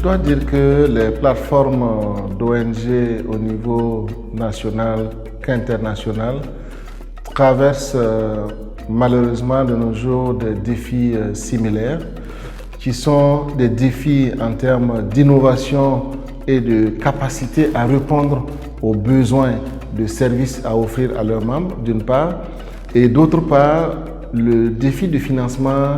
dois dire que les plateformes d'ONG au niveau national qu'international traversent malheureusement de nos jours des défis similaires qui sont des défis en termes d'innovation et de capacité à répondre aux besoins de services à offrir à leurs membres, d'une part, et d'autre part, le défi de financement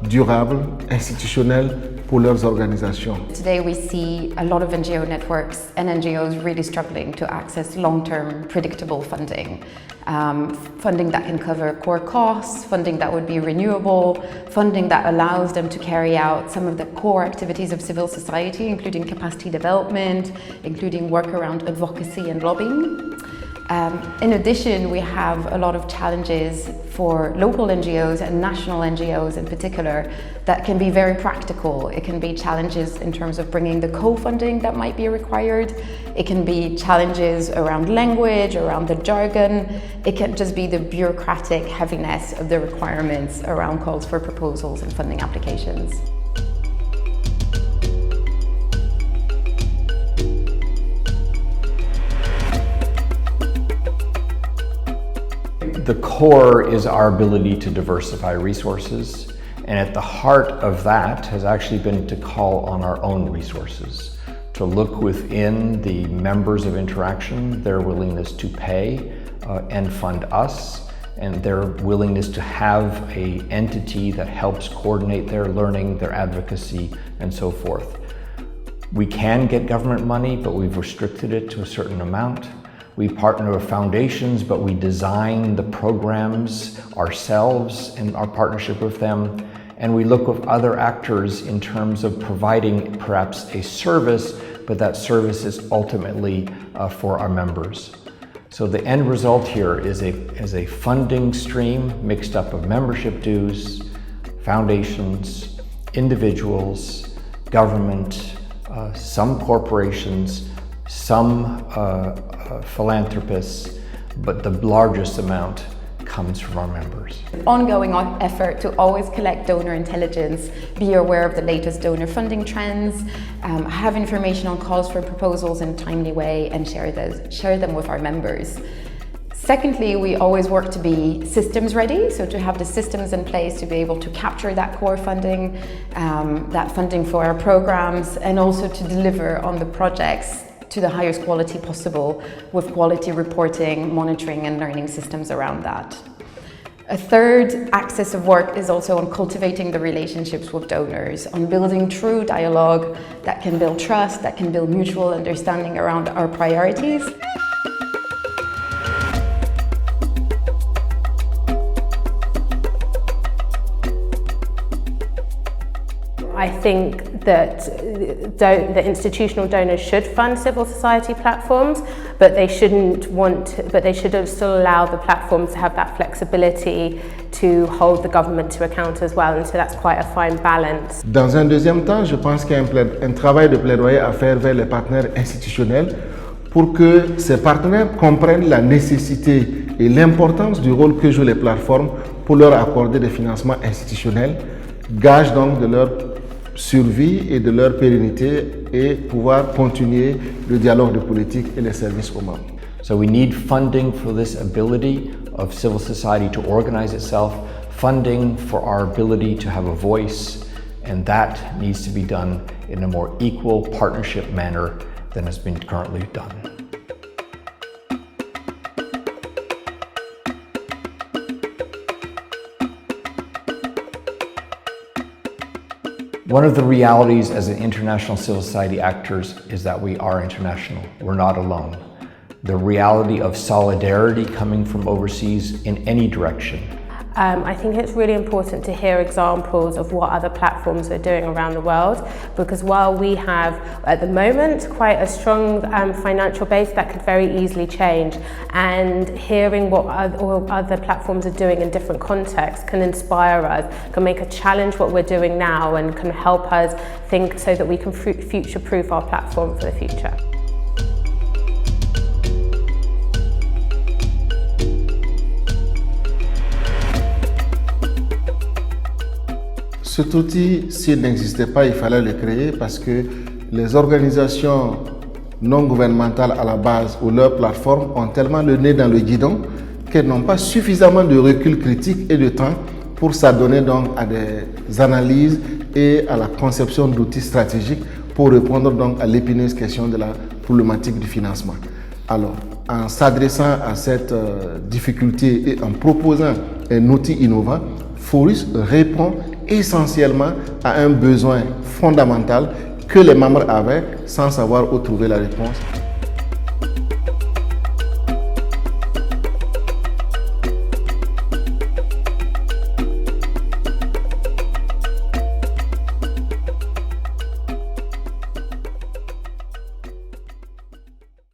durable, institutionnel pour leurs organisations. Today we see a lot of NGO networks and NGOs really struggling to access long-term predictable funding. Funding that can cover core costs, funding that would be renewable, funding that allows them to carry out some of the core activities of civil society, including capacity development, including work around advocacy and lobbying. In addition, we have a lot of challenges for local NGOs and national NGOs in particular that can be very practical. It can be challenges in terms of bringing the co-funding that might be required. It can be challenges around language, around the jargon. It can just be the bureaucratic heaviness of the requirements around calls for proposals and funding applications. The core is our ability to diversify resources, and at the heart of that has actually been to call on our own resources, to look within the members of Interaction, their willingness to pay and fund us, and their willingness to have an entity that helps coordinate their learning, their advocacy, and so forth. We can get government money, but we've restricted it to a certain amount. We partner with foundations, but we design the programs ourselves in our partnership with them. And we look with other actors in terms of providing perhaps a service, but that service is ultimately for our members. So the end result here is a funding stream mixed up of membership dues, foundations, individuals, government, some corporations, some philanthropists, but the largest amount comes from our members. Ongoing effort to always collect donor intelligence, be aware of the latest donor funding trends, have information on calls for proposals in a timely way, and share them with our members. Secondly, we always work to be systems ready, so to have the systems in place to be able to capture that core funding, that funding for our programs, and also to deliver on the projects to the highest quality possible with quality reporting, monitoring and learning systems around that. A third axis of work is also on cultivating the relationships with donors, on building true dialogue that can build trust, that can build mutual understanding around our priorities. I think that the institutional donors should fund civil society platforms, but they should still allow the platforms to have that flexibility to hold the government to account as well, and so that's quite a fine balance. Dans un deuxième temps, je pense qu'il y a un travail de plaidoyer à faire vers les partenaires institutionnels pour que ces partenaires comprennent la nécessité et l'importance du rôle que jouent les plateformes pour leur accorder des financements institutionnels, gage donc de leur survie et de leur pérennité et pouvoir continuer le dialogue de politique et les services aux membres. So we need funding for this ability of civil society to organize itself, funding for our ability to have a voice, and that needs to be done in a more equal partnership manner than has been currently done. One of the realities as an international civil society actors is that we are international. We're not alone. The reality of solidarity coming from overseas in any direction. I think it's really important to hear examples of what other platforms are doing around the world, because while we have at the moment quite a strong financial base, that could very easily change, and hearing what other platforms are doing in different contexts can inspire us, can make a challenge what we're doing now, and can help us think so that we can future-proof our platform for the future. Cet outil, s'il n'existait pas, il fallait le créer parce que les organisations non gouvernementales à la base ou leurs plateformes ont tellement le nez dans le guidon qu'elles n'ont pas suffisamment de recul critique et de temps pour s'adonner donc à des analyses et à la conception d'outils stratégiques pour répondre donc à l'épineuse question de la problématique du financement. Alors, en s'adressant à cette difficulté et en proposant un outil innovant, Forus répond essentiellement à un besoin fondamental que les membres avaient sans savoir où trouver la réponse.